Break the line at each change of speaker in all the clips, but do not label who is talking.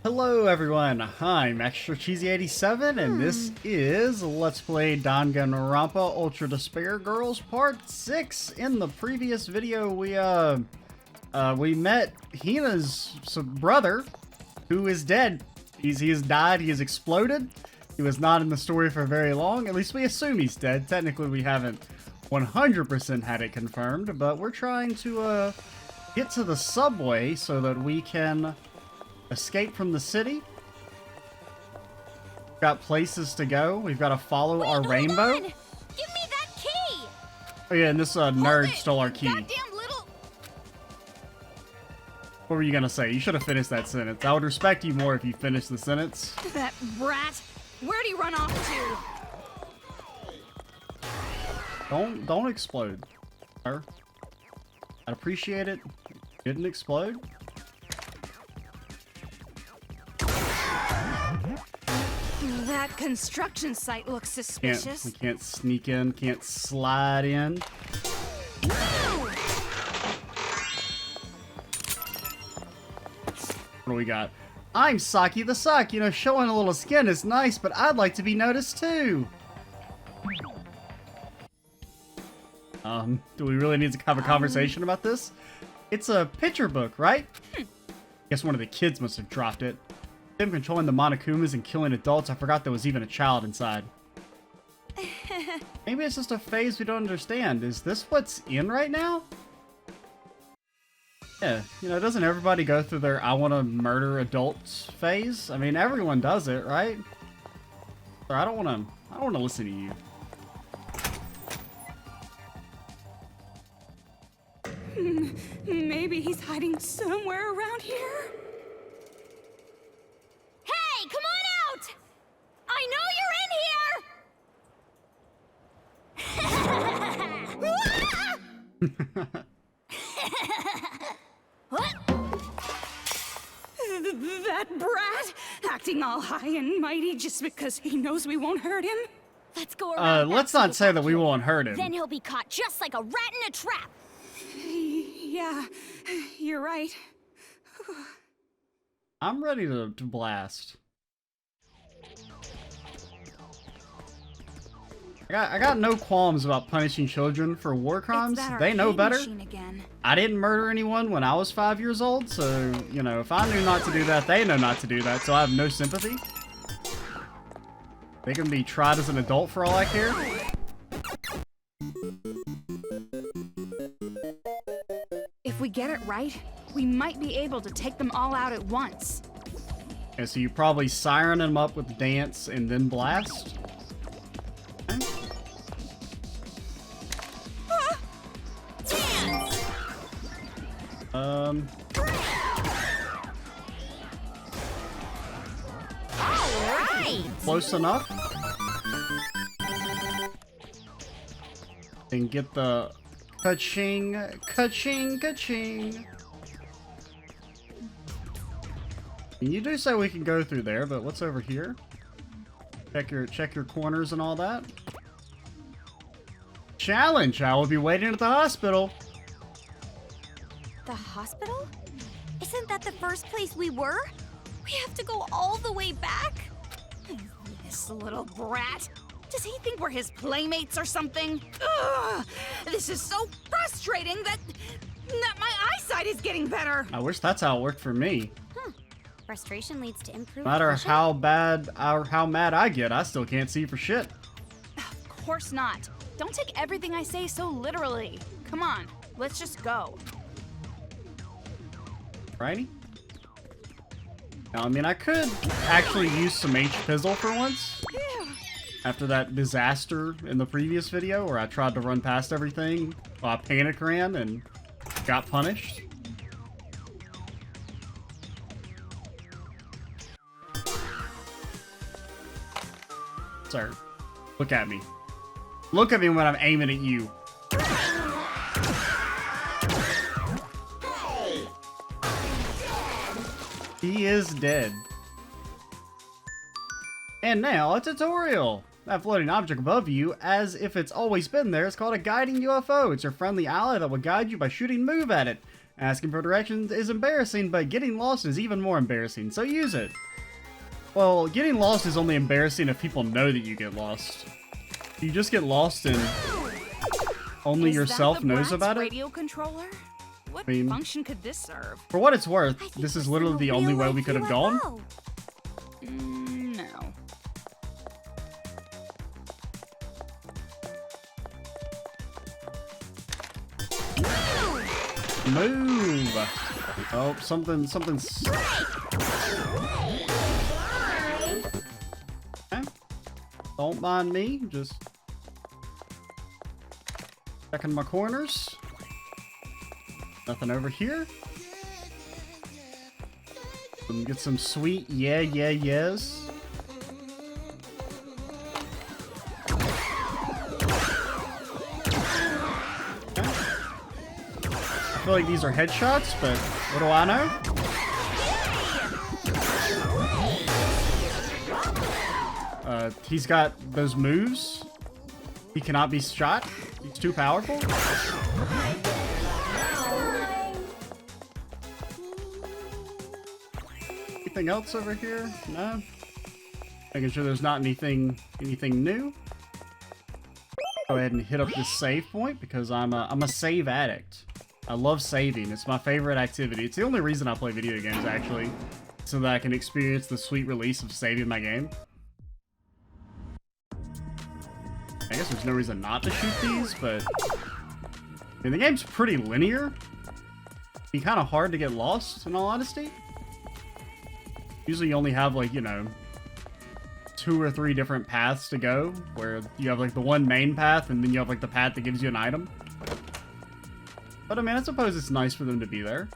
Hello everyone, I'm Extra Cheesy 87 and this is Extra Cheesy 87 and this is Let's Play Danganronpa Ultra Despair Girls Part 6. In the previous video we met Hina's brother who is dead. He has died, he has exploded. He was not in the story for very long, at least we assume he's dead. Technically we haven't 100% had it confirmed, but we're trying to get to the subway so that we can escape from the city. Got places to go. We've got to follow our rainbow.
Give me that key.
Oh yeah, and this nerd stole our key.
Goddamn little.
What were you gonna say? You should have finished that sentence. I would respect you more if you finished the sentence.
That brat. Where'd he run off to?
Don't explode, sir. I'd appreciate it. Didn't explode.
That construction site looks suspicious.
We can't sneak in, can't slide in. What do we got? I'm Saki the Sock. You know, showing a little skin is nice, but I'd like to be noticed too. Do we really need to have a conversation about this? It's a picture book, right? Guess one of the kids must have dropped it. Them controlling the Monokumas and killing adults, I forgot there was even a child inside. Maybe it's just a phase we don't understand. Is this what's in right now? Yeah, you know, doesn't everybody go through their I want to murder adults phase? I mean, everyone does it, right? Or I don't want to listen to you.
Maybe he's hiding somewhere around here. Hey, come on out! I know you're in here! What? That brat acting all high and mighty just because he knows we won't hurt him. Let's go around.
Let's not say that we won't hurt him.
Then he'll be caught just like a rat in a trap. Yeah, you're right.
I'm ready to blast. I got no qualms about punishing children for war crimes. They know better. I didn't murder anyone when I was 5 years old, so, you know, if I knew not to do that, they know not to do that, so I have no sympathy. They can be tried as an adult for all I care.
If we get it right, we might be able to take them all out at once.
Okay, so you probably siren them up with dance and then blast? Okay.
Dance! Alright!
Close enough. And get the ka-ching, ka-ching, ka-ching. And you do say we can go through there, but what's over here? Check your corners and all that. Challenge! I will be waiting at the hospital.
The hospital? Isn't that the first place we were? We have to go all the way back? This little brat. Does he think we're his playmates or something? Ugh, this is so frustrating that my eyesight is getting better.
I wish that's how it worked for me.
Frustration leads to improved
No matter
vision?
how bad or how mad I get, I still can't see for shit.
Of course not. Don't take everything I say so literally. Come on, let's just go.
Righty? Now, I mean, I could actually use some H-Pizzle for once. After that disaster in the previous video where I tried to run past everything while I panic ran and got punished. Sir, look at me. Look at me when I'm aiming at you. He is dead. And now a tutorial. That floating object above you, as if it's always been there, is called a guiding UFO. It's your friendly ally that will guide you by shooting move at it. Asking for directions is embarrassing, but getting lost is even more embarrassing, so use it. Well, getting lost is only embarrassing if people know that you get lost. You just get lost and only yourself knows about it.
Radio controller? What function could this serve?
For what it's worth, this is literally the only way we could have gone.
No.
Move! Oh, something's... Okay. Don't mind me, just checking my corners. Nothing over here. Get some sweet yes. I feel like these are headshots, but what do I know? He's got those moves. He cannot be shot. He's too powerful. Anything else over here? No. Making sure there's not anything new. Go ahead and hit up this save point because I'm a save addict. I love saving. It's my favorite activity. It's the only reason I play video games, actually, so that I can experience the sweet release of saving my game. I guess there's no reason not to shoot these, but I mean, the game's pretty linear. It'd be kind of hard to get lost, in all honesty. Usually you only have, like, you know, 2 or 3 different paths to go, where you have, like, the one main path, and then you have, like, the path that gives you an item. But, I mean, I suppose it's nice for them to be there.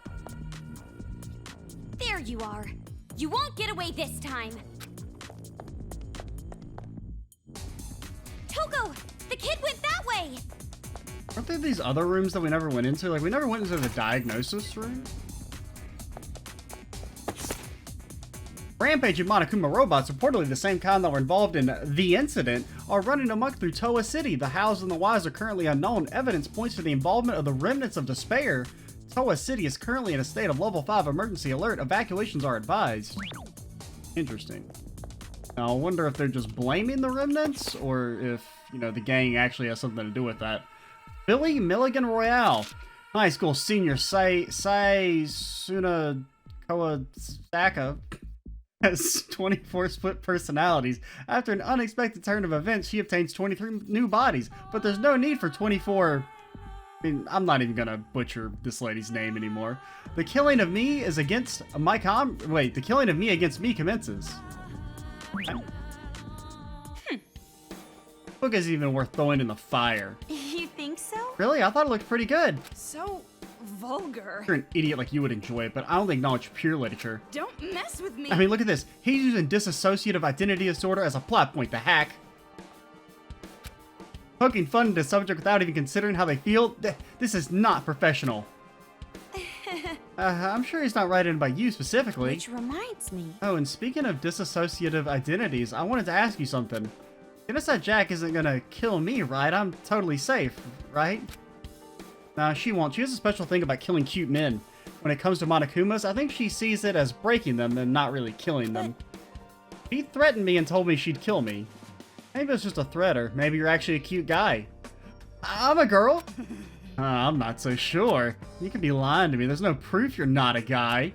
There you are. You won't get away this time. Toko! The kid went that way!
Aren't there these other rooms that we never went into? Like, we never went into the diagnosis room? Rampage and Monokuma robots, reportedly the same kind that were involved in the incident, are running amok through Toa City. The hows and the whys are currently unknown. Evidence points to the involvement of the remnants of despair. Toa City is currently in a state of level 5 emergency alert. Evacuations are advised. Interesting. Now, I wonder if they're just blaming the remnants, or if, you know, the gang actually has something to do with that. Billy Milligan Royale, high school senior Suna Kawasaka, has 24 split personalities. After an unexpected turn of events, she obtains 23 new bodies, but there's no need for 24... I mean, I'm not even gonna butcher this lady's name anymore. The killing of me is against my the killing of me against me commences. Book isn't even worth throwing in the fire.
You think so?
Really? I thought it looked pretty good.
So vulgar.
You're an idiot like you would enjoy it, but I don't acknowledge pure literature.
Don't mess with me.
I mean, look at this. He's using dissociative identity disorder as a plot point to hack. Poking fun into the subject without even considering how they feel. This is not professional. I'm sure he's not writing about you specifically.
Which reminds me.
Oh, and speaking of dissociative identities, I wanted to ask you something. Genocide Jack isn't gonna kill me, right? I'm totally safe, right? Nah, she won't. She has a special thing about killing cute men. When it comes to Monokumas, I think she sees it as breaking them and not really killing them. She threatened me and told me she'd kill me. Maybe it's just a threat, or maybe you're actually a cute guy. I'm a girl. I'm not so sure. You could be lying to me. There's no proof you're not a guy.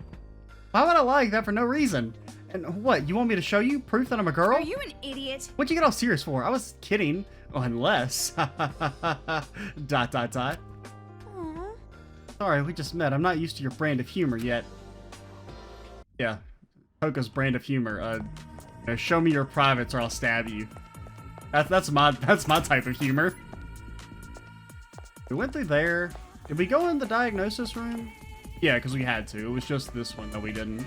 Why would I lie like that for no reason? And what, you want me to show you proof that I'm a girl?
Are you an idiot?
What'd you get all serious for? I was kidding. Oh, unless... ... Aww. Sorry, we just met. I'm not used to your brand of humor yet. Yeah, Poco's brand of humor. Show me your privates or I'll stab you. That's my type of humor. We went through there. Did we go in the diagnosis room? Yeah, because we had to. It was just this one that we didn't.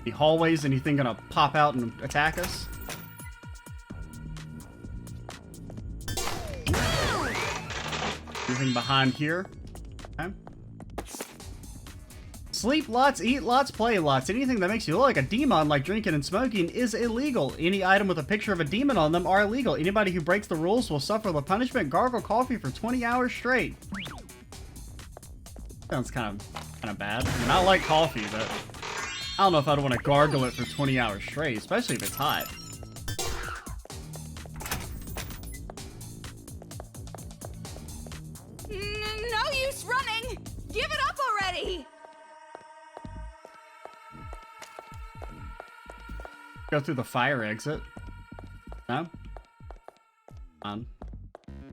The hallways, anything gonna pop out and attack us? Anything behind here? Okay. Sleep lots, eat lots, play lots. Anything that makes you look like a demon, like drinking and smoking, is illegal. Any item with a picture of a demon on them are illegal. Anybody who breaks the rules will suffer the punishment. Gargle coffee for 20 hours straight. Sounds kind of bad. I mean, I like coffee, but I don't know if I'd want to gargle it for 20 hours straight, especially if it's hot.
No use running! Give it up already!
Go through the fire exit. No?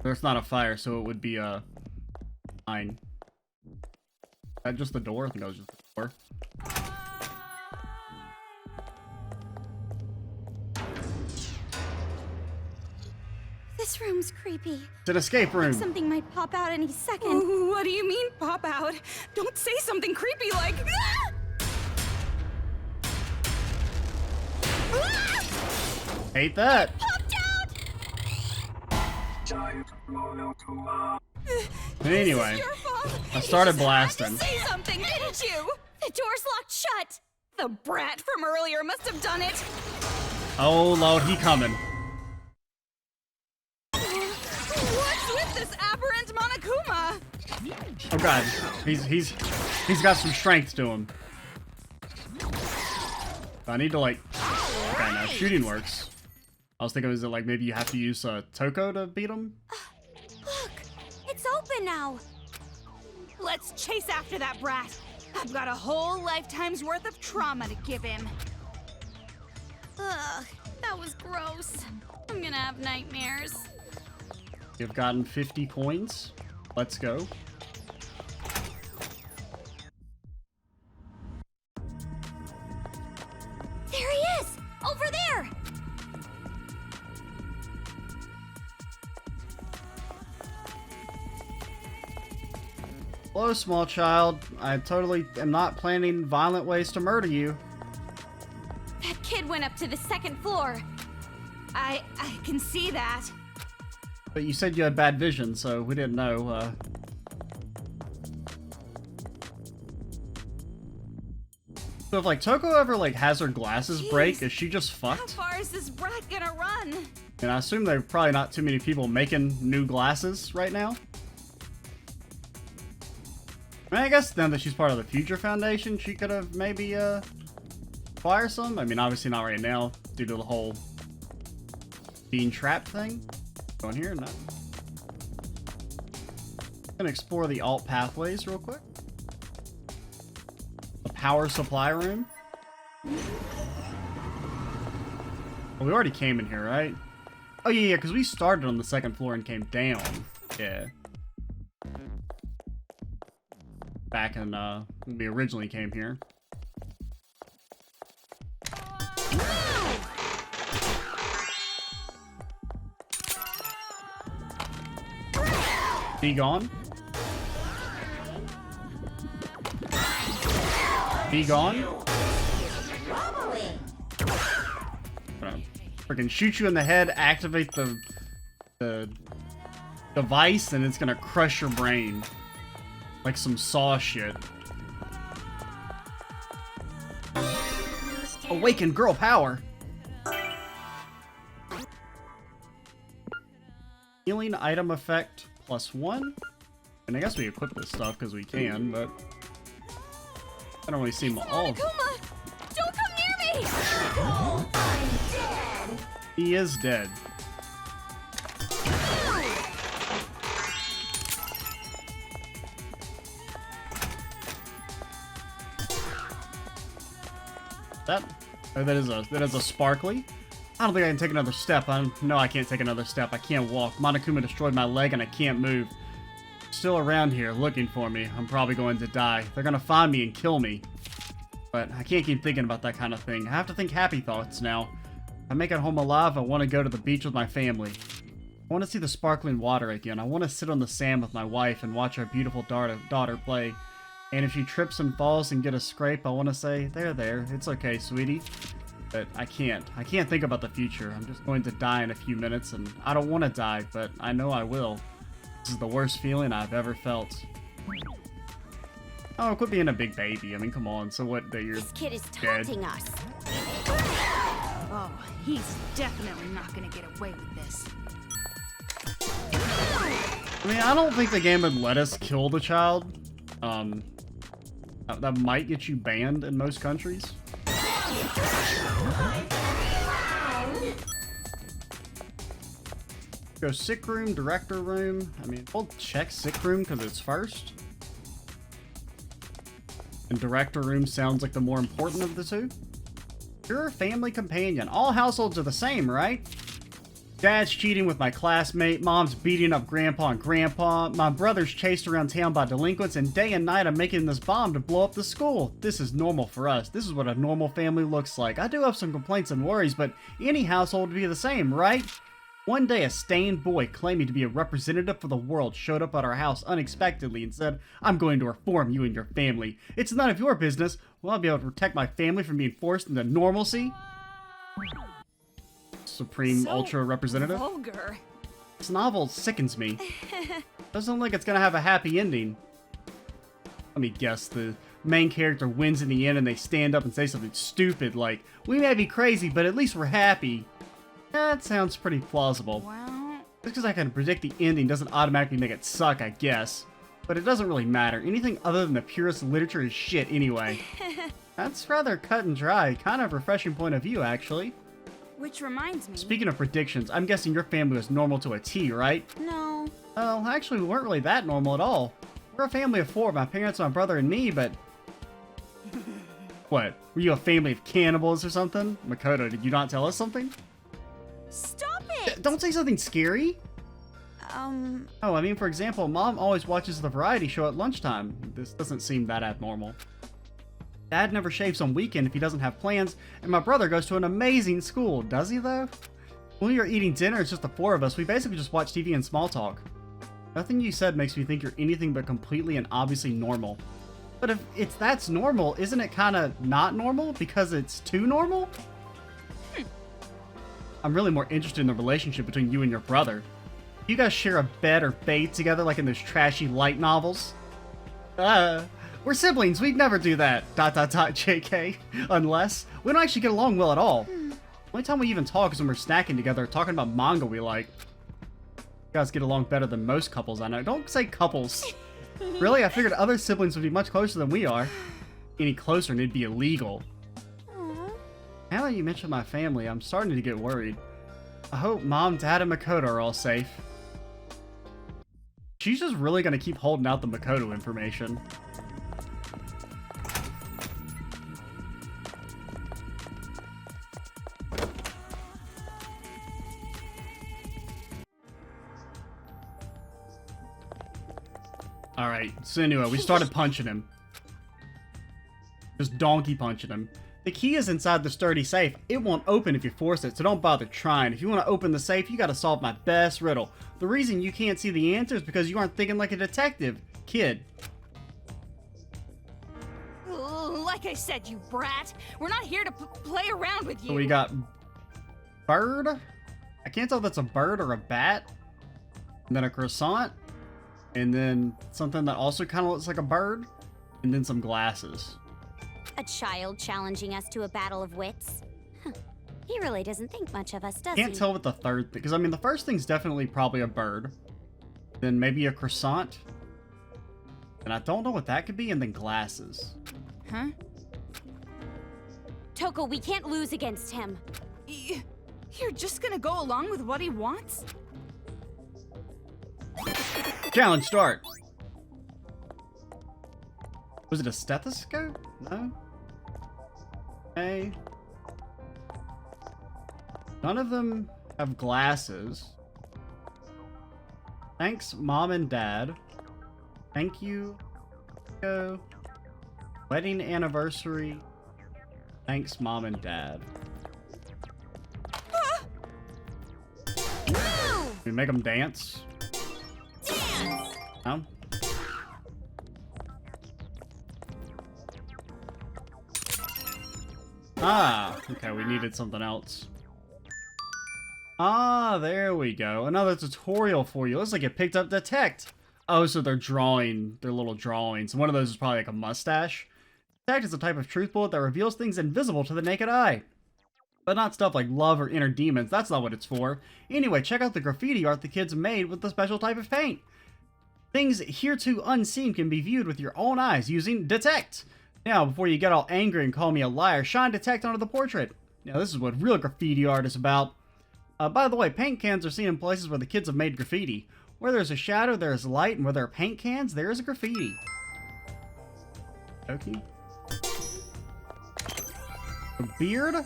There's not a fire, so it would be fine. Is that just the door? I think that was just the door.
This room's creepy.
It's an escape room.
Something might pop out any second. What do you mean, pop out? Don't say something creepy like... Ah! Ah!
Hate that.
Popped out!
Anyway,
This is your fault.
I started
You just had
blasting.
to say something, didn't you? The door's locked shut. The brat from earlier must have done it.
Oh Lord, he coming.
What's with this aberrant Monokuma?
Oh god, he's got some strength to him. I need to like. Okay, now shooting works. I was thinking, is it like maybe you have to use Toko to beat him?
Look, it's open now. Let's chase after that brat. I've got a whole lifetime's worth of trauma to give him. Ugh, that was gross. I'm gonna have nightmares.
You've gotten 50 coins. Let's go.
There he is! Over there!
Hello, small child. I totally am not planning violent ways to murder you.
That kid went up to the second floor. I can see that.
But you said you had bad vision, so we didn't know. So if like Toko ever like has her glasses break, is she just
How
fucked?
far is this brat gonna run?
And I assume there are probably not too many people making new glasses right now. I mean, I guess now that she's part of the Future Foundation, she could have maybe acquire some. I mean, obviously not right now due to the whole being trapped thing. Go in here, no. Gonna explore the alt pathways real quick. The power supply room. Well, we already came in here, right? Oh yeah, because we started on the second floor and came down. Yeah. Back in when we originally came here. Be gone. Be gone. Freaking shoot you in the head, activate the device, and it's gonna crush your brain. Like some Saw shit. Awaken girl power! Healing item effect +1. And I guess we equip this stuff because we can, but I don't really see them all.
Monokuma! Don't come near me!
He is dead. That is a sparkly. I don't think I can take another step. No, I can't take another step. I can't walk. Monokuma destroyed my leg and I can't move. Still around here looking for me. I'm probably going to die. They're gonna find me and kill me. But I can't keep thinking about that kind of thing. I have to think happy thoughts now. If I make it home alive, I want to go to the beach with my family. I want to see the sparkling water again. I want to sit on the sand with my wife and watch our beautiful daughter play. And if she trips and falls and get a scrape, I want to say, there, it's okay, sweetie. But I can't think about the future. I'm just going to die in a few minutes, and I don't want to die, but I know I will. This is the worst feeling I've ever felt. Oh, quit being a big baby. I mean, come on. So what, that you're
This kid is
dead?
taunting us.
Oh, he's definitely not gonna get away with this.
I mean, I don't think the game would let us kill the child. That might get you banned in most countries. Go sick room, director room. I mean, we'll check sick room because it's first. And director room sounds like the more important of the two. You're a family companion. All households are the same, right? Dad's cheating with my classmate, mom's beating up grandpa and grandpa, my brother's chased around town by delinquents, and day and night I'm making this bomb to blow up the school. This is normal for us. This is what a normal family looks like. I do have some complaints and worries, but any household would be the same, right? One day a stained boy claiming to be a representative for the world showed up at our house unexpectedly and said, "I'm going to reform you and your family. It's none of your business. Will I be able to protect my family from being forced into normalcy?" Supreme
So
Ultra Representative.
Vulgar.
This novel sickens me. Doesn't look like it's gonna have a happy ending. Let me guess, the main character wins in the end and they stand up and say something stupid like, "We may be crazy, but at least we're happy." That sounds pretty plausible.
Well,
Just because I can predict the ending doesn't automatically make it suck, I guess. But it doesn't really matter. Anything other than the purest literature is shit anyway. That's rather cut and dry. Kind of refreshing point of view, actually.
which reminds me.
Speaking of predictions, I'm guessing your family was normal to a T, right?
No.
Well, actually, we weren't really that normal at all. We're a family of 4, my parents, my brother, and me, but... What? Were you a family of cannibals or something? Makoto, did you not tell us something?
Stop it!
Don't say something scary! Oh, I mean, for example, Mom always watches the variety show at lunchtime. This doesn't seem that abnormal. Dad never shaves on weekend if he doesn't have plans, and my brother goes to an amazing school. Does he, though? When we are eating dinner, it's just the 4 of us. We basically just watch TV and small talk. Nothing you said makes me think you're anything but completely and obviously normal. But if that's normal, isn't it kind of not normal because it's too normal? I'm really more interested in the relationship between you and your brother. You guys share a bed or bathe together like in those trashy light novels? We're siblings, we'd never do that, ... JK. Unless, we don't actually get along well at all. Only time we even talk is when we're snacking together, talking about manga we like. You guys get along better than most couples I know. Don't say couples. Really? I figured other siblings would be much closer than we are. Any closer and it'd be illegal.
Aw.
Now that you mention my family, I'm starting to get worried. I hope Mom, Dad, and Makoto are all safe. She's just really gonna keep holding out the Makoto information. Alright, so anyway, we started punching him. Just donkey punching him. The key is inside the sturdy safe. It won't open if you force it, so don't bother trying. If you want to open the safe, you gotta solve my best riddle. The reason you can't see the answer is because you aren't thinking like a detective. Kid.
Ugh, like I said, you brat. We're not here to play around with you.
So we got bird. I can't tell if that's a bird or a bat. And then a croissant. And then something that also kind of looks like a bird. And then some glasses.
A child challenging us to a battle of wits. Huh. He really doesn't think much of us, does
Can't
he?
tell what the third thing, because I mean the first thing's definitely probably a bird. Then maybe a croissant. And I don't know what that could be, and then glasses.
Huh?
Toko, we can't lose against him.
You're just gonna go along with what he wants?
Challenge start! Was it a stethoscope? No? Okay. None of them have glasses. Thanks, Mom and Dad. Thank you. Go. Wedding anniversary. Thanks, Mom and Dad.
Move!
We make them dance?
Dance!
No? Ah, okay, we needed something else. Ah, there we go. Another tutorial for you. Looks like it picked up detect. Oh, so they're drawing their little drawings. One of those is probably like a mustache. Detect is a type of truth bullet that reveals things invisible to the naked eye. But not stuff like love or inner demons. That's not what it's for. Anyway, check out the graffiti art the kids made with the special type of paint. Things hereto unseen can be viewed with your own eyes using Detect. Now, before you get all angry and call me a liar, shine Detect onto the portrait. Now, this is what real graffiti art is about. By the way, paint cans are seen in places where the kids have made graffiti. Where there's a shadow, there is light, and where there are paint cans, there is a graffiti. Okay. A beard?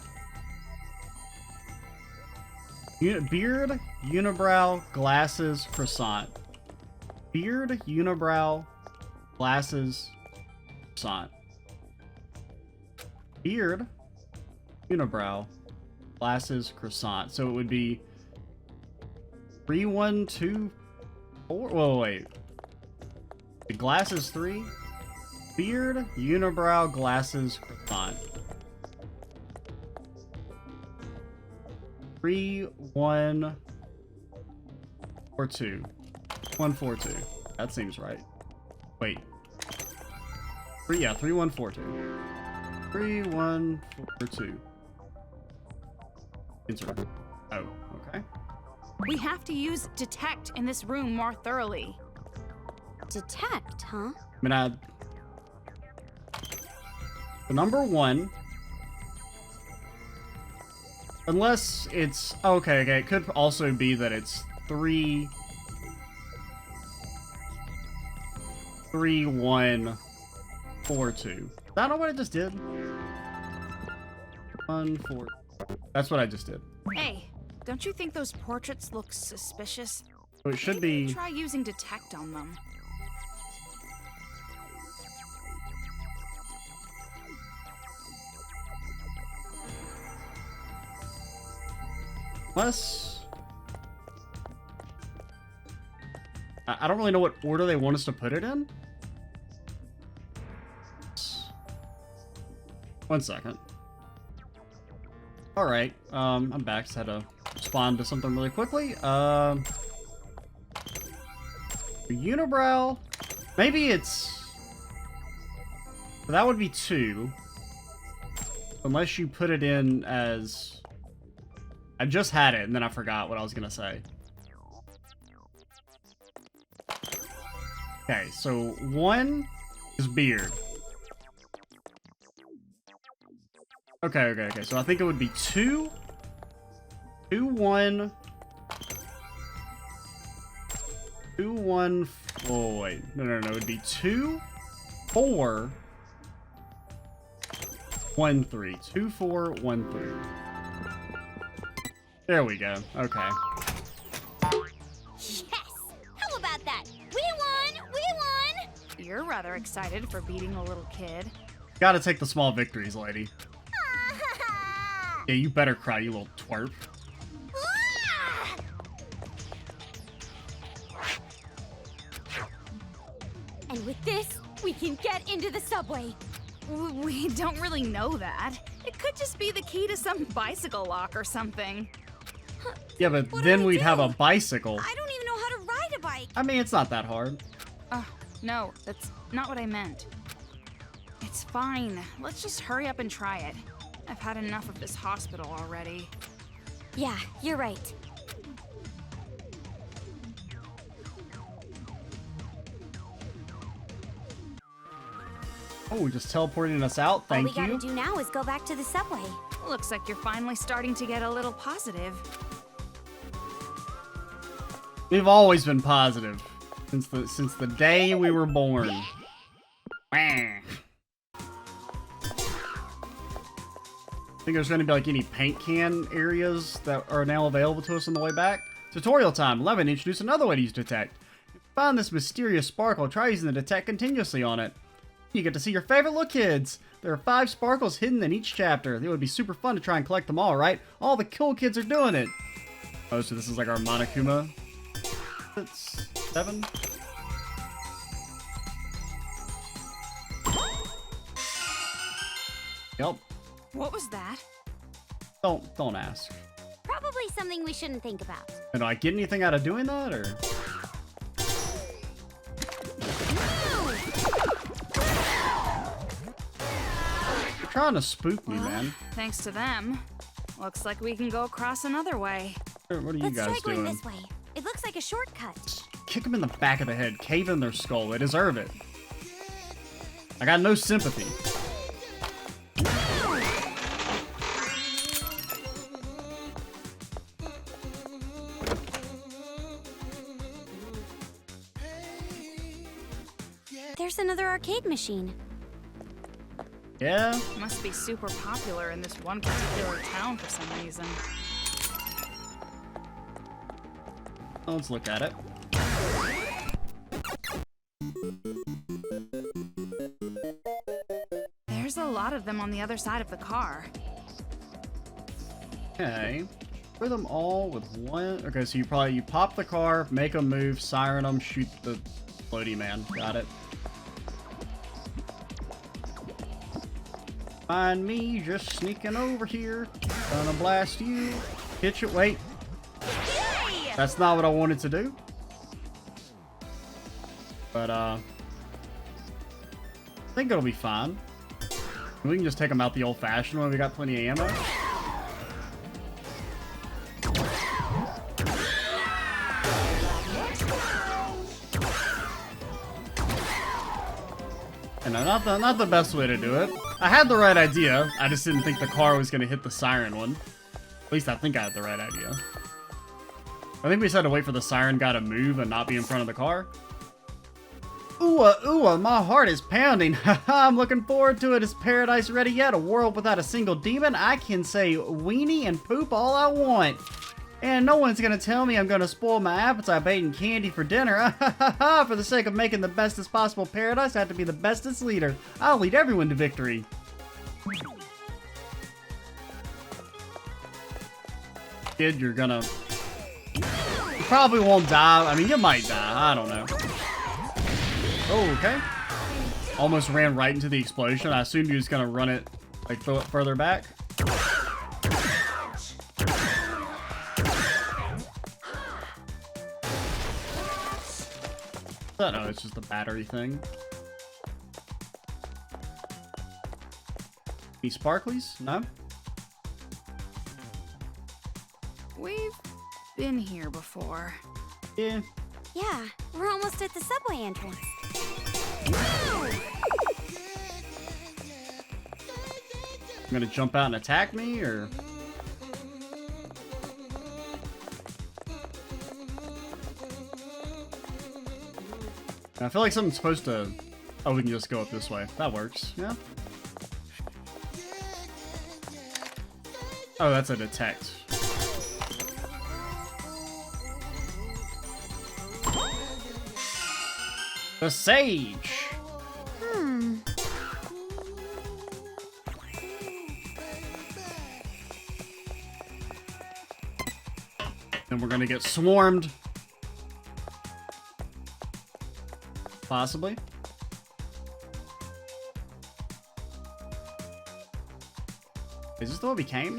Beard, unibrow, glasses, croissant. Beard, unibrow, glasses, croissant. Beard, unibrow, glasses, croissant. So it would be 3, 1, 2, 4. Whoa, wait. The glasses 3. Beard, unibrow, glasses, croissant. 3, 1, 4, 2. 1, 4, 2. That seems right. Wait. 3, 1, 4, 2. 3, 1, 4, 2. Insert. Oh, okay.
We have to use Detect in this room more thoroughly.
Detect, huh?
I mean, the number 1. Unless it's... Okay, it could also be that it's 3... 3, 1, 4, 2. Is that not what I just did? 1, 4... That's what I just did.
Hey, don't you think those portraits look suspicious?
So it should
Maybe
be...
try using Detect on them.
Unless... I don't really know what order they want us to put it in. 1 second. Alright, I'm back. Just had to respond to something really quickly. Unibrow. Maybe it's... That would be 2. Unless you put it in as... I just had it, and then I forgot what I was gonna say. Okay, so 1 is beard. Okay. So I think it would be 2, 2, 1, 2, 1. Oh wait, no. It'd be 2, 4, 1, 3. 2, 4, 1, 3. There we go. Okay.
Yes! How about that? We won! We won!
You're rather excited for beating a little kid.
Gotta take the small victories, lady. Yeah, you better cry, you little twerp.
And with this, we can get into the subway.
We don't really know that. It could just be the key to some bicycle lock or something.
Yeah, but
What
then
do I
we'd have
do?
a bicycle.
I don't even know how to ride a bike.
I mean, it's not that hard.
No, that's not what I meant. It's fine. Let's just hurry up and try it. I've had enough of this hospital already.
Yeah, you're right.
Oh, we just teleporting us out. Thank
All we
you.
gotta do now is go back to the subway.
Looks like you're finally starting to get a little positive.
We've always been positive since the day we were born. Wah. Think there's going to be like any paint can areas that are now available to us on the way back? Tutorial time. 11. Introduce another way to use Detect. If you find this mysterious sparkle, try using the Detect continuously on it. You get to see your favorite little kids. There are 5 sparkles hidden in each chapter. It would be super fun to try and collect them all, right? All the cool kids are doing it. Oh, so this is like our Monokuma. That's 7. Yep.
What was that?
Don't ask.
Probably something we shouldn't think about.
Do I get anything out of doing that, or? trying to spook me, man.
Thanks to them. Looks like we can go across another way.
What are you
Let's
guys
try going
doing?
this way. It looks like a shortcut.
Kick them in the back of the head, cave in their skull. They deserve it. I got no sympathy.
There's another arcade machine.
Yeah.
Must be super popular in this one particular town for some reason.
Let's look at it.
There's a lot of them on the other side of the car.
Okay. For them all with one. Okay, so you pop the car, make them move, siren them, shoot the floaty man. Got it. Find me just sneaking over here. Gonna blast you. Hit it. Wait. That's not what I wanted to do. But, I think it'll be fine. We can just take them out the old-fashioned way. We got plenty of ammo. And not the best way to do it. I had the right idea. I just didn't think the car was gonna hit the siren one. At least I think I had the right idea. I think we just had to wait for the siren guy to move and not be in front of the car. Ooh, my heart is pounding. I'm looking forward to it. Is paradise ready yet? A world without a single demon? I can say weenie and poop all I want. And no one's gonna tell me I'm gonna spoil my appetite by eating candy for dinner. For the sake of making the bestest possible paradise, I have to be the bestest leader. I'll lead everyone to victory. Kid, you're gonna... You probably won't die. I mean, you might die. I don't know. Oh, okay. Almost ran right into the explosion. I assumed he was gonna run it, like, throw it further back. No, it's just the battery thing. Any sparklies? No?
We've been here before.
Yeah.
Yeah, we're almost at the subway entrance.
You gonna jump out and attack me, or...? I feel like something's supposed to... Oh, we can just go up this way. That works. Yeah. Oh, that's a detect. The sage! Then we're gonna get swarmed. Possibly. Is this the way we came?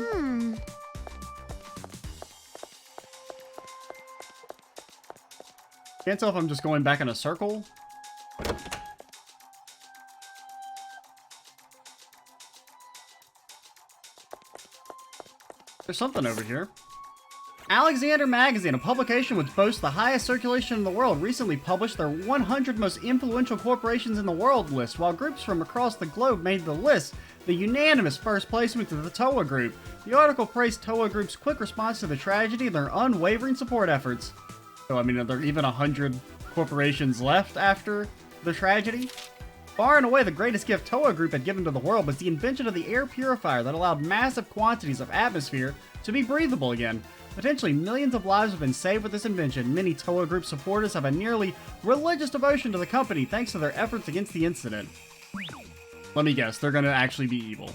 Can't tell if I'm just going back in a circle. There's something over here. Alexander Magazine, a publication which boasts the highest circulation in the world, recently published their 100 most influential corporations in the world list. While groups from across the globe made the list, the unanimous first place went to the Toa Group. The article praised Toa Group's quick response to the tragedy and their unwavering support efforts. So, I mean, are there even 100 corporations left after the tragedy? Far and away, the greatest gift Toa Group had given to the world was the invention of the air purifier that allowed massive quantities of atmosphere to be breathable again. Potentially millions of lives have been saved with this invention. Many Toa Group supporters have a nearly religious devotion to the company thanks to their efforts against the incident. Let me guess, they're gonna actually be evil.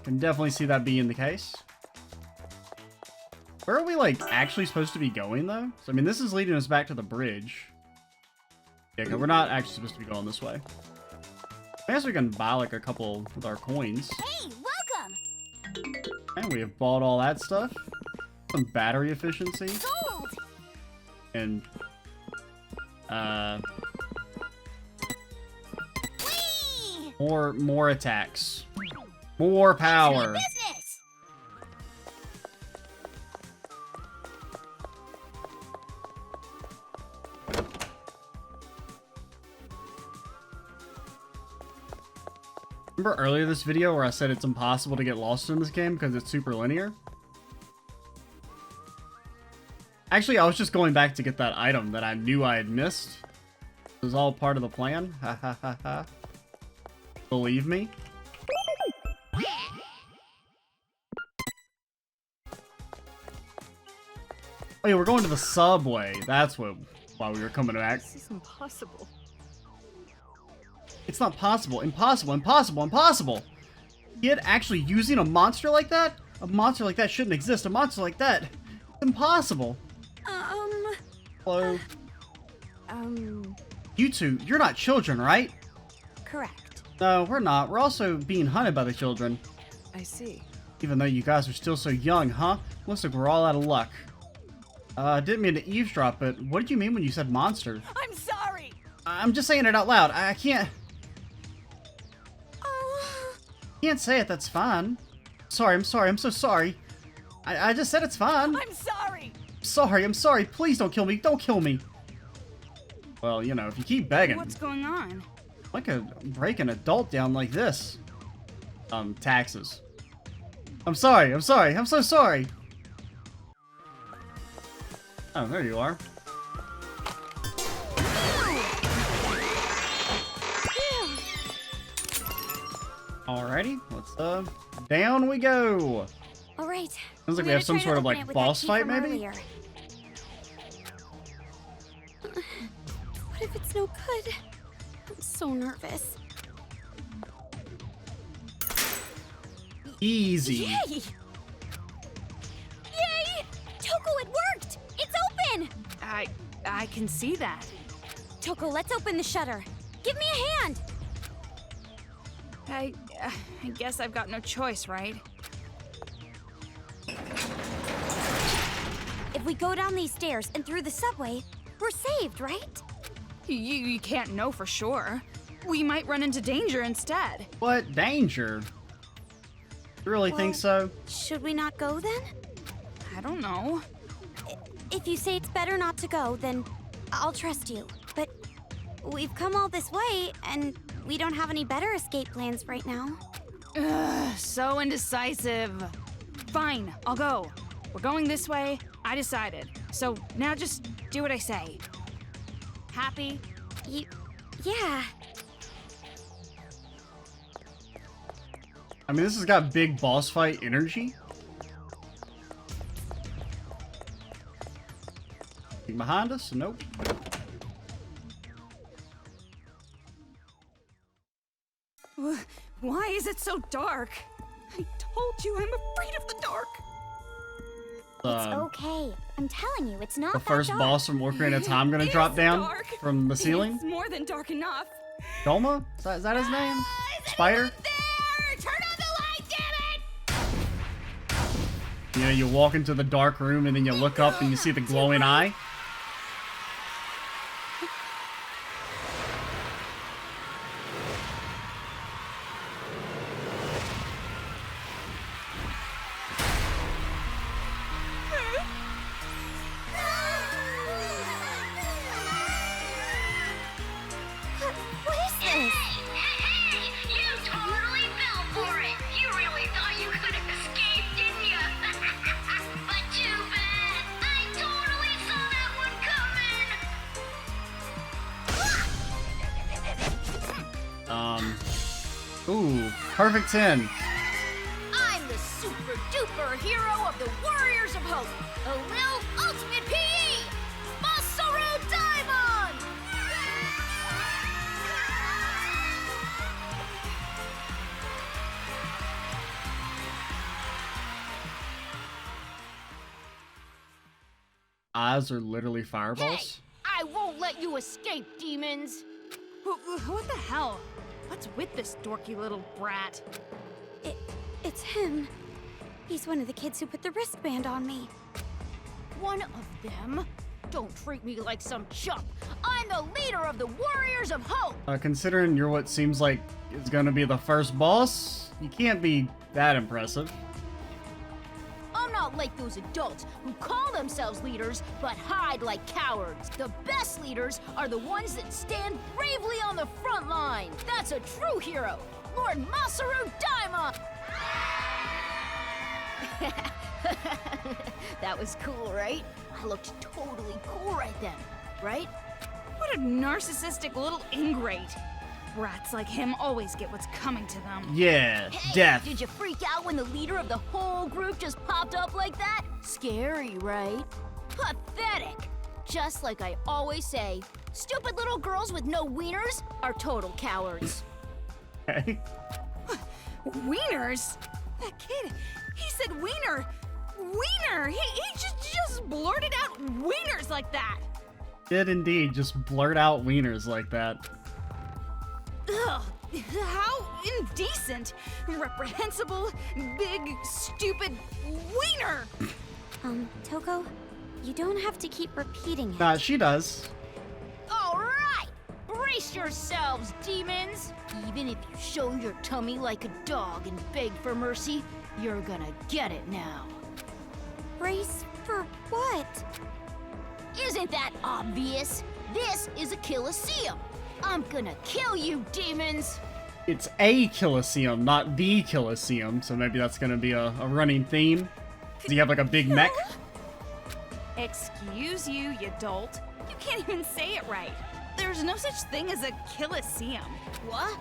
Can definitely see that being the case. Where are we, like, actually supposed to be going, though? So, I mean, this is leading us back to the bridge. Yeah, 'cause we're not actually supposed to be going this way. I guess we can buy, like, a couple with our coins.
Hey, welcome!
And we have bought all that stuff. Some battery efficiency.
Gold!
And, More attacks. More power.
Business!
Remember earlier this video where I said it's impossible to get lost in this game because it's super linear? Actually, I was just going back to get that item that I knew I had missed. It was all part of the plan. Ha ha ha ha. Believe me? Oh yeah, we're going to the subway. That's why we were coming back.
This is impossible.
It's not possible. Impossible. Impossible. Impossible. Yet actually using a monster like that? A monster like that shouldn't exist. A monster like that. It's impossible. Hello? You two, you're not children, right?
Correct.
No, we're not. We're also being hunted by the children.
I see.
Even though you guys are still so young, huh? Looks like we're all out of luck. Didn't mean to eavesdrop, but what did you mean when you said monster?
I'm sorry!
I'm just saying it out loud. I can't...
Oh.
Can't say it, that's fine. Sorry, I'm sorry, I'm so sorry. I just said it's fine.
I'm sorry!
I'm sorry, please don't kill me, don't kill me. Well, you know, if you keep begging.
What's going on?
I could break an adult down like this. Taxes. I'm sorry, I'm so sorry. Oh, there you are. Alrighty, let's down we go.
All right.
Sounds like we have some sort of like boss fight, maybe.
Earlier. What if it's no good? I'm so nervous.
Easy.
Yay! Yay! Toko, it worked! It's open!
I can see that.
Toko, let's open the shutter. Give me a hand!
I guess I've got no choice, right?
If we go down these stairs and through the subway, we're saved, right?
You can't know for sure. We might run into danger instead.
What danger? You really think so?
Should we not go then?
I don't know.
If you say it's better not to go, then I'll trust you. But we've come all this way, and we don't have any better escape plans right now.
Ugh, so indecisive. Fine, I'll go. We're going this way. I decided. So now just do what I say. Happy?
Yeah.
I mean, this has got big boss fight energy. Behind us? Nope.
Why is it so dark? I told you I'm afraid of the dark.
It's okay. I'm telling you, it's not
The
that
first
dark.
boss from Ocarina of Time gonna
It's
drop down
dark.
from the ceiling?
It's more than dark enough.
Doma? Is that his name? Spider?
There! Turn on the light, damn it!
You know, you walk into the dark room and then you look up and you see the glowing eye.
What is this?
Hey! You totally fell for it! You really thought you could have escaped, didn't you? But too bad! I totally saw that one coming!
Ooh, perfect 10.
I'm the super duper hero of the Warriors of Hope! A little ultimate PE! Masaru Diamond!
Eyes are literally fireballs.
I won't let you escape, demons!
What the hell? What's with this dorky little brat?
It's him. He's one of the kids who put the wristband on me.
One of them?
Don't treat me like some chump. I'm the leader of the Warriors of Hope.
Considering you're what seems like is gonna be the first boss, you can't be that impressive.
I'm not like those adults who call themselves leaders but hide like cowards. The best leaders are the ones that stand bravely on the front line. That's a true hero, Lord Masaru Daimon. That was cool, right? I looked totally cool right then, right?
What a narcissistic little ingrate. Brats like him always get what's coming to them.
Yeah,
Hey,
death.
did you freak out when the leader of the whole group just popped up like that? Scary, right? Pathetic. Just like I always say, stupid little girls with no wieners are total cowards.
Okay.
Wieners? That kid, he said wiener. Wiener! He just blurted out wieners like that.
Did indeed just blurt out wieners like that.
Ugh, how indecent. Reprehensible, big, stupid wiener!
Toko, you don't have to keep repeating it.
Nah, she does.
All right, brace yourselves, demons. Even if you show your tummy like a dog and beg for mercy, you're gonna get it now.
Brace for what?
Isn't that obvious? This is a Colosseum. I'm gonna kill you, demons!
It's a Colosseum, not the Colosseum, so maybe that's gonna be a running theme. Do you have like a big mech?
Excuse you, you dolt. You can't even say it right. There's no such thing as a Colosseum.
What?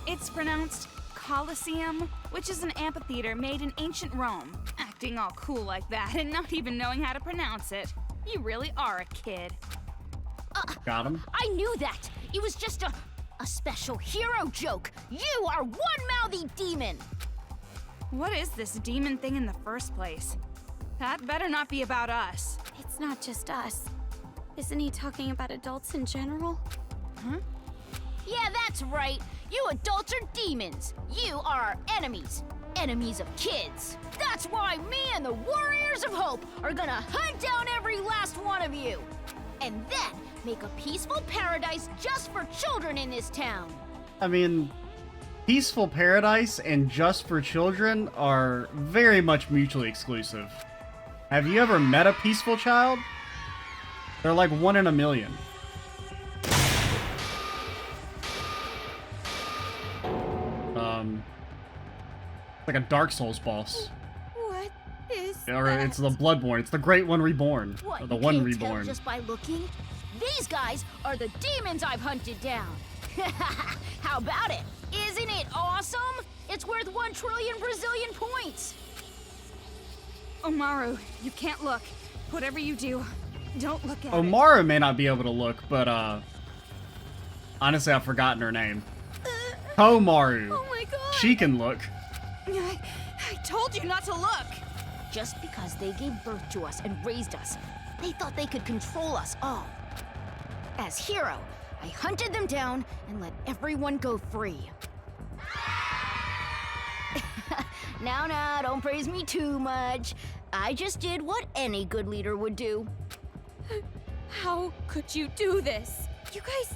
It's pronounced Colosseum, which is an amphitheater made in ancient Rome. Acting all cool like that and not even knowing how to pronounce it. You really are a kid.
Got him.
I knew that! It was just a special hero joke! You are one-mouthy demon!
What is this demon thing in the first place? That better not be about us.
It's not just us. Isn't he talking about adults in general?
Yeah, that's right. You adults are demons. You are our enemies. Enemies of kids. That's why me and the Warriors of Hope are gonna hunt down every last one of you. And then make a peaceful paradise just for children in this town.
I mean, Peaceful Paradise and Just for Children are very much mutually exclusive. Have you ever met a peaceful child? They're like 1 in a million. Like a Dark Souls boss.
What is
Or
that?
it's the Bloodborne. It's the Great One Reborn.
What,
Or the
you
One
can't
Reborn.
tell just by looking? These guys are the demons I've hunted down. How about it? Isn't it awesome? It's worth 1 trillion Brazilian points.
Omaru, you can't look. Whatever you do, don't look at it.
Omara may not be able to look, but honestly, I've forgotten her name. Komaru.
Oh my god!
She can look.
I told you not to look.
Just because they gave birth to us and raised us, they thought they could control us all. As hero, I hunted them down and let everyone go free. Now, don't praise me too much. I just did what any good leader would do.
How could you do this? You guys,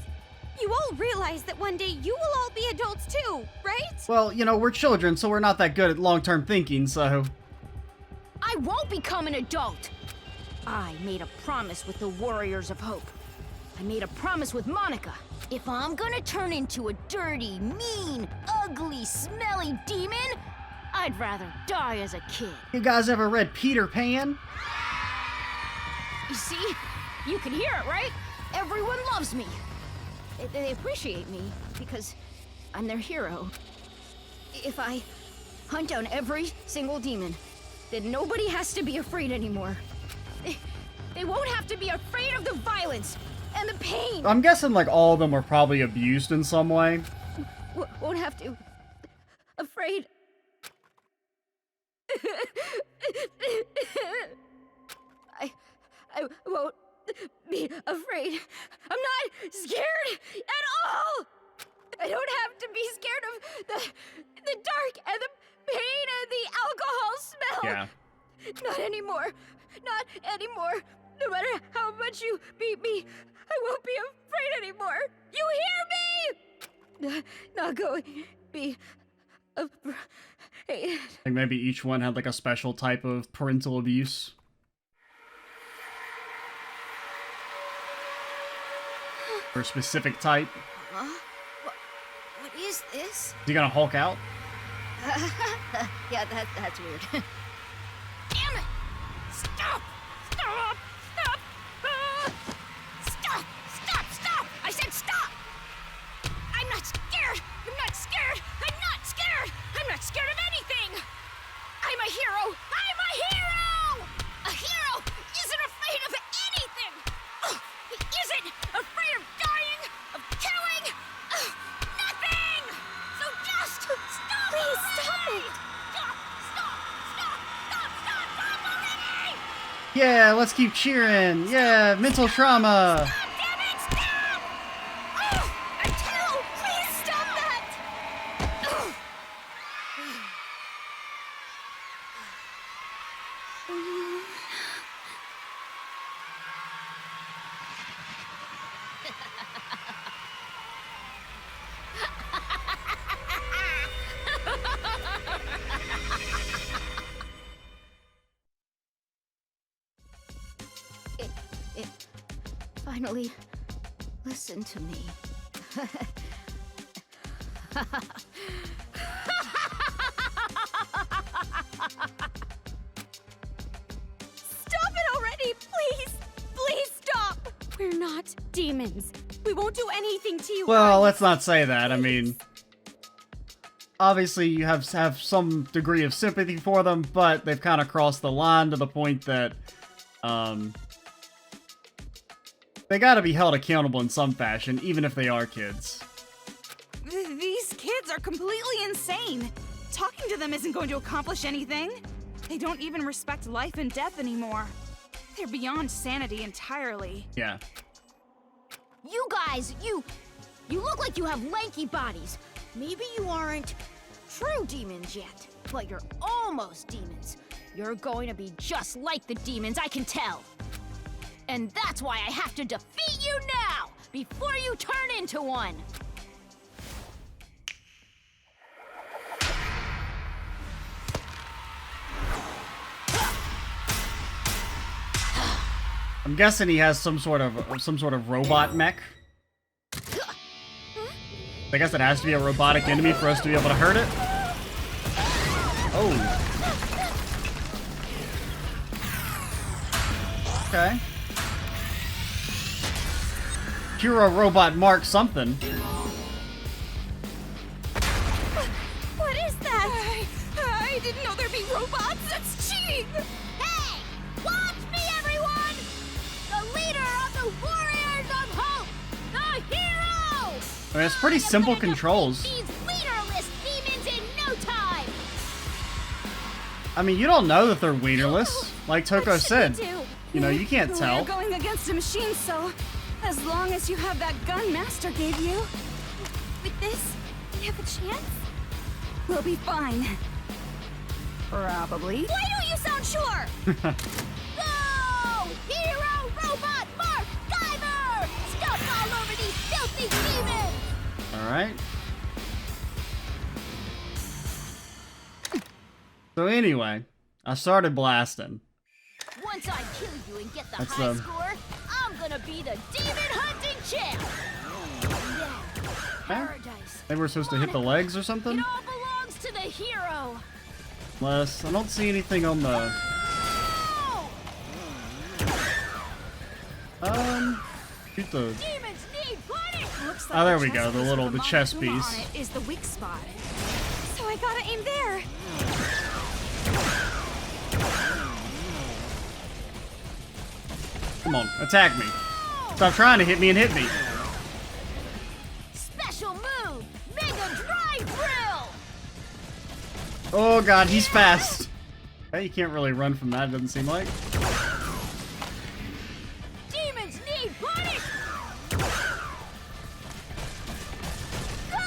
you all realize that one day you will all be adults too, right?
Well, you know, we're children, so we're not that good at long-term thinking, so...
I won't become an adult. I made a promise with the Warriors of Hope. I made a promise with Monica. If I'm gonna turn into a dirty, mean, ugly, smelly demon, I'd rather die as a kid.
You guys ever read Peter Pan?
You see? You can hear it, right? Everyone loves me. They appreciate me because I'm their hero. If I hunt down every single demon, then nobody has to be afraid anymore. They won't have to be afraid of the violence and the pain.
I'm guessing, like, all of them were probably abused in some way.
Won't have to. Afraid. I won't be afraid. I'm not scared at all. I don't have to be scared of the dark and the pain and the alcohol smell.
Yeah.
Not anymore. Not anymore.
No matter how much you beat me, I won't be afraid anymore. You hear me? Not going to be afraid.
I think maybe each one had like a special type of parental abuse. Or a specific type.
What is this?
Is he gonna Hulk out?
Yeah, that's weird.
Damn it! Stop! Stop! Stop! Stop! Stop! Stop! I said stop! I'm not scared! I'm not scared! I'm not scared! I'm not scared of anything! I'm a hero! I'm a hero! A hero isn't afraid of anything! He isn't afraid of dying, of killing, nothing! So just stop!
Please stop
already!
it!
Stop! Stop! Stop! Stop! Stop! Stop already!
Yeah, let's keep cheering. Yeah, mental trauma.
Stop! Damn it! Stop! Oh, until
Please stop that! It finally listened to me. Stop it already, please! Please stop! We're not demons. We won't do anything to you.
Well,
guys.
let's not say that. I mean, obviously you have some degree of sympathy for them, but they've kind of crossed the line to the point that they got to be held accountable in some fashion, even if they are kids.
These kids are completely insane. Talking to them isn't going to accomplish anything. They don't even respect life and death anymore. They're beyond sanity entirely.
Yeah.
You guys, you look like you have lanky bodies. Maybe you aren't true demons yet, but you're almost demons. You're going to be just like the demons, I can tell. And that's why I have to defeat you now, before you turn into one.
I'm guessing he has some sort of robot mech. I guess it has to be a robotic enemy for us to be able to hurt it. Oh. Okay. Hero robot mark something.
What is that?
I didn't know there'd be robots. That's cheating.
Hey! Watch me, everyone! The leader of the Warriors of Hope! The hero!
I mean, it's pretty simple
Defeat
controls.
These leaderless demons in no time!
I mean, you don't know that they're wienerless, like Toko
What should
said.
we do?
You know, you can't
We're
tell.
going against a machine, so as long as you have that gun Master gave you,
With this, we have a chance?
we'll be fine. Probably.
Why don't you sound sure? Go! Hero Robot Mark Guyver! Stomp all over these filthy demons!
Alright. So anyway, I started blasting.
Once I kill you and get the
That's
high
the-
score, I'm gonna be the demon hunting champ! Yeah, paradise.
Maybe we're supposed to hit the legs or something?
It all belongs to the hero!
Unless, I don't see anything on the...
Oh!
Shoot the...
Demons need punish!
Looks
Oh, there we
chest
go, the
piece
little-
with
the
Mama
chest
Kuma
piece.
on it is the weak spot.
So I gotta aim there!
Come on, attack me. Stop trying to hit me and hit me.
Special move! Mega Drive Drill!
Oh god, he's fast. Hey, you can't really run from that, it doesn't seem like.
Demons need punish! Go!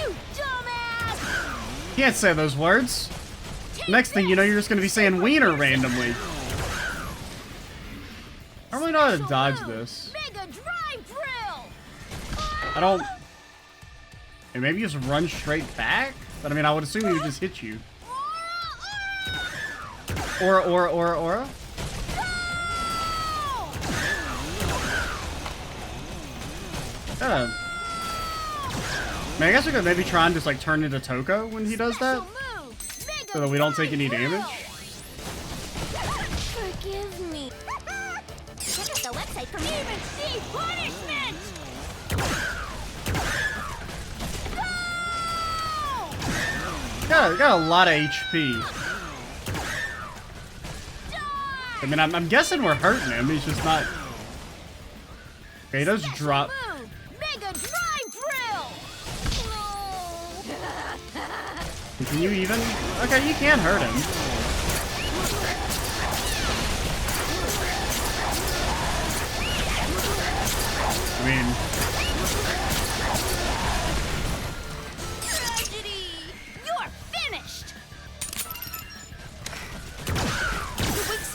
You dumbass!
Can't say those words. Next thing you know, you're just gonna be saying wiener randomly. try to
Special
dodge
move,
this.
Mega Drive Drill.
I don't... And maybe just run straight back? But I mean, I would assume he would just hit you. Aura.
Go!
Yeah. I mean, I guess we could maybe try and just like turn into Toko when he does that,
Special move, Mega
so that we don't take any
Drive
damage.
Forgive me. Check out the website for Demon Sea Punishment! Go!
Got a lot of HP. I mean, I'm guessing we're hurting him. He's just not. Okay, he does drop.
Move, Mega Drive Drill!
Can you even? Okay, you can hurt him. I mean,
Tragedy! You're finished!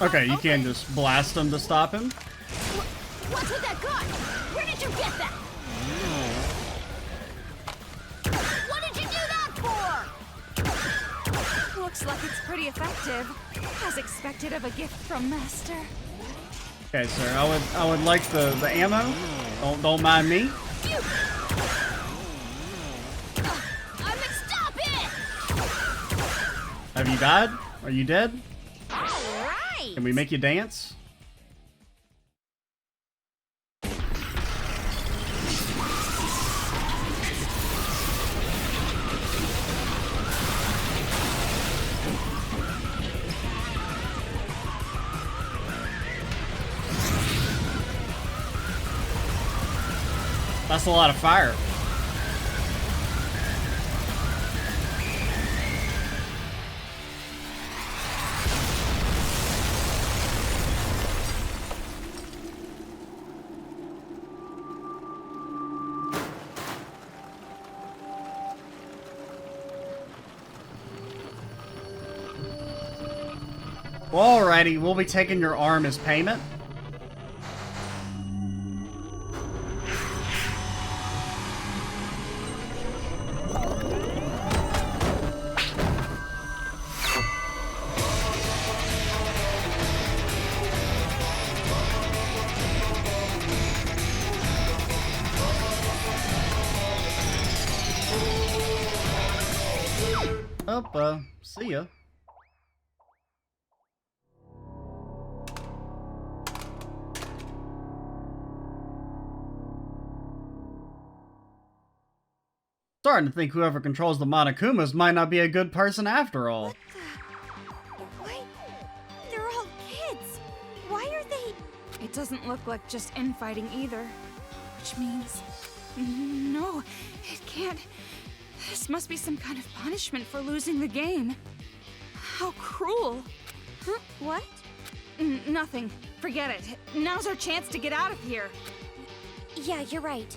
okay, you can just blast him to stop him.
What's with that gun? Where did you get that? What did you do that for?
Looks like it's pretty effective, as expected of a gift from Master.
Okay, sir, I would like the ammo. Don't mind me.
Stop it!
Have you died? Are you dead?
All right.
Can we make you dance? That's a lot of fire. Well, alrighty, we'll be taking your arm as payment. See ya. Starting to think whoever controls the Monokumas might not be a good person after all.
Why? They're all kids. Why are they?
It doesn't look like just infighting either. Which means... No, it can't. This must be some kind of punishment for losing the game. How cruel.
Huh? What?
Nothing. Forget it. Now's our chance to get out of here.
Yeah, you're right.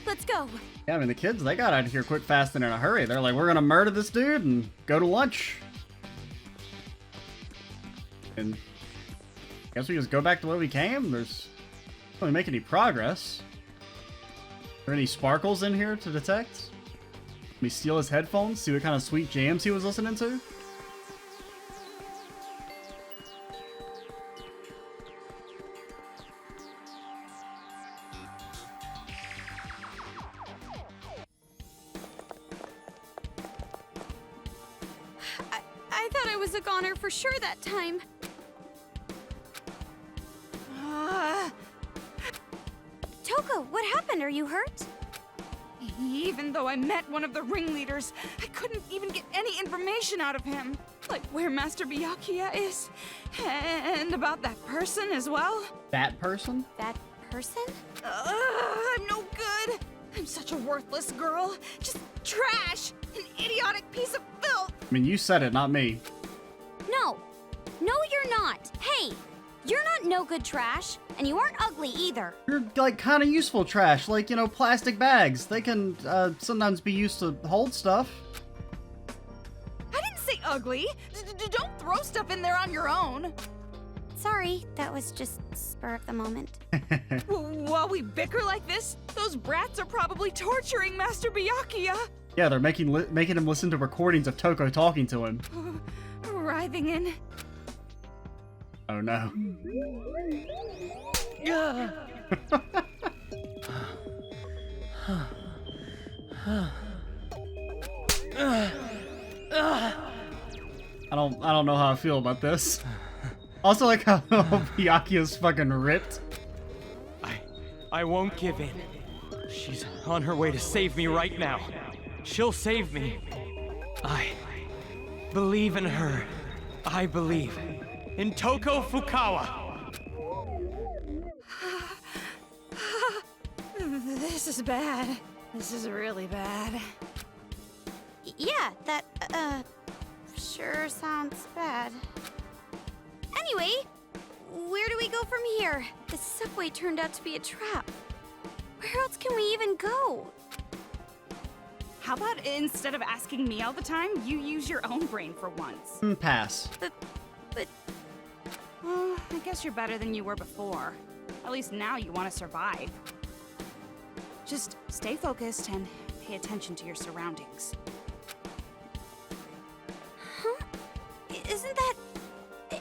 Let's go.
Yeah, I mean, the kids, they got out of here quick, fast, and in a hurry. They're like, we're gonna murder this dude and go to lunch. And I guess we just go back to where we came. There's not really make any progress. Are there any sparkles in here to detect? Let me steal his headphones, see what kind of sweet jams he was listening to.
I thought I was a goner for sure that time. Toko, what happened? Are you hurt?
Even though I met one of the ringleaders, I couldn't even get any information out of him. Like where Master Byakuya is, and about that person as well.
That person?
That person?
I'm no good. I'm such a worthless girl. Just trash. An idiotic piece of filth.
I mean, you said it, not me.
No. No, you're not. Hey, you're not no good trash, and you aren't ugly either.
You're like kind of useful trash, like, you know, plastic bags. They can sometimes be used to hold stuff.
I didn't say ugly. Don't throw stuff in there on your own.
Sorry, that was just spur of the moment.
While we bicker like this, those brats are probably torturing Master Byakuya.
Yeah, they're making him listen to recordings of Toko talking to him.
Writhing in.
Oh no. I don't know how I feel about this. Also, like how Byakuya's fucking ripped.
I won't give in. She's on her way to save me right now. She'll save me. I believe in her. I believe in Toko Fukawa.
This is bad. This is really bad.
Yeah, that, sure sounds bad. Anyway, where do we go from here? The subway turned out to be a trap. Where else can we even go?
How about instead of asking me all the time, you use your own brain for once?
Pass.
But,
Well, I guess you're better than you were before. At least now you want to survive. Just stay focused and pay attention to your surroundings.
huh? Isn't that...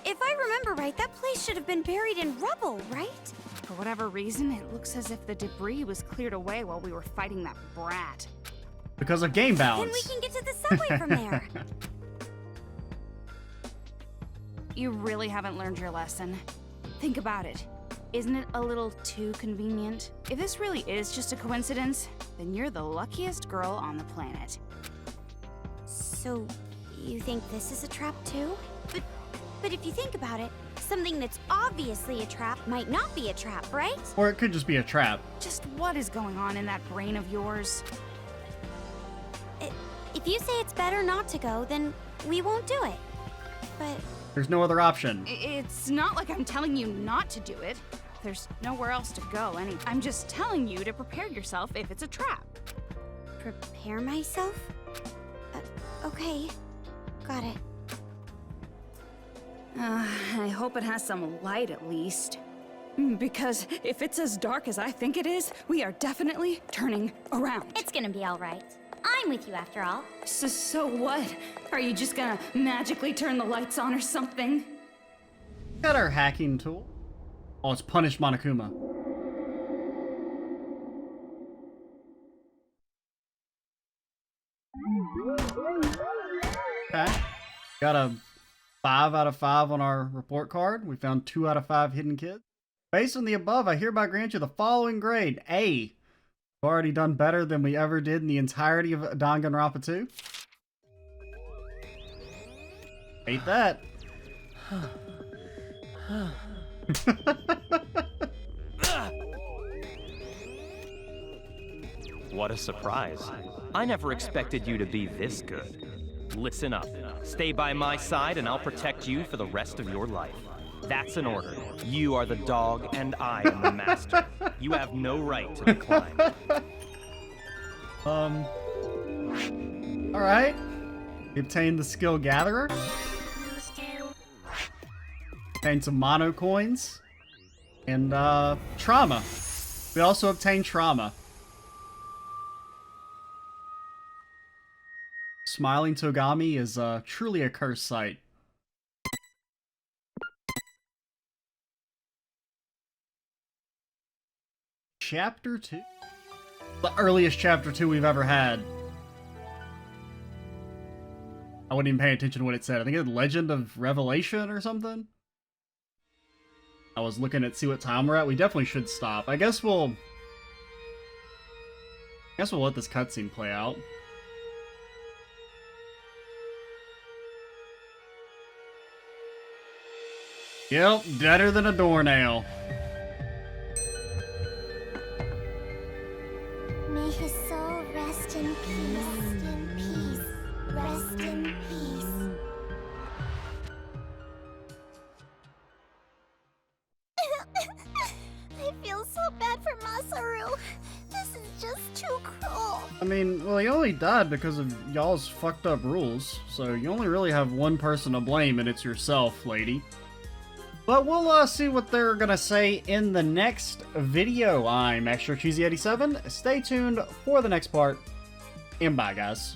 If I remember right, that place should have been buried in rubble, right?
For whatever reason, it looks as if the debris was cleared away while we were fighting that brat.
Because of game balance.
Then we can get to the subway from there.
You really haven't learned your lesson. Think about it. Isn't it a little too convenient? If this really is just a coincidence, then you're the luckiest girl on the planet.
So, you think this is a trap too? But if you think about it, something that's obviously a trap might not be a trap, right?
Or it could just be a trap.
Just what is going on in that brain of yours?
If you say it's better not to go, then we won't do it. But
There's no other option.
It's not like I'm telling you not to do it. There's nowhere else to go. I'm just telling you to prepare yourself if it's a trap.
prepare myself? Okay. Got it.
I hope it has some light at least. Because if it's as dark as I think it is, we are definitely turning around.
It's gonna be all right. I'm with you after all.
So what? Are you just gonna magically turn the lights on or something?
Got our hacking tool. Oh, it's Punish Monokuma. Okay. Got a 5 out of 5 on our report card. We found 2 out of 5 hidden kids. Based on the above, I hereby grant you the following grade. A. We've already done better than we ever did in the entirety of Danganronpa 2. Hate that.
What a surprise. I never expected you to be this good. Listen up. Stay by my side and I'll protect you for the rest of your life. That's an order. You are the dog and I am the master. You have no right to decline.
Alright. We obtained the skill gatherer. Obtained some mono coins. And trauma. We also obtained trauma. Smiling Togami is truly a cursed sight. Chapter 2? The earliest Chapter 2 we've ever had. I wasn't even paying attention to what it said. I think it had Legend of Revelation or something. I was looking at see what time we're at. We definitely should stop. I guess we'll let this cutscene play out. Yep, deader than a doornail.
May his soul rest in peace, rest in peace. I feel so bad for Masaru. This is just too cruel.
I mean, well, he only died because of y'all's fucked up rules, so you only really have one person to blame, and it's yourself, lady. But we'll see what they're gonna say in the next video. I'm Extra Cheesy 87. Stay tuned for the next part, and bye, guys.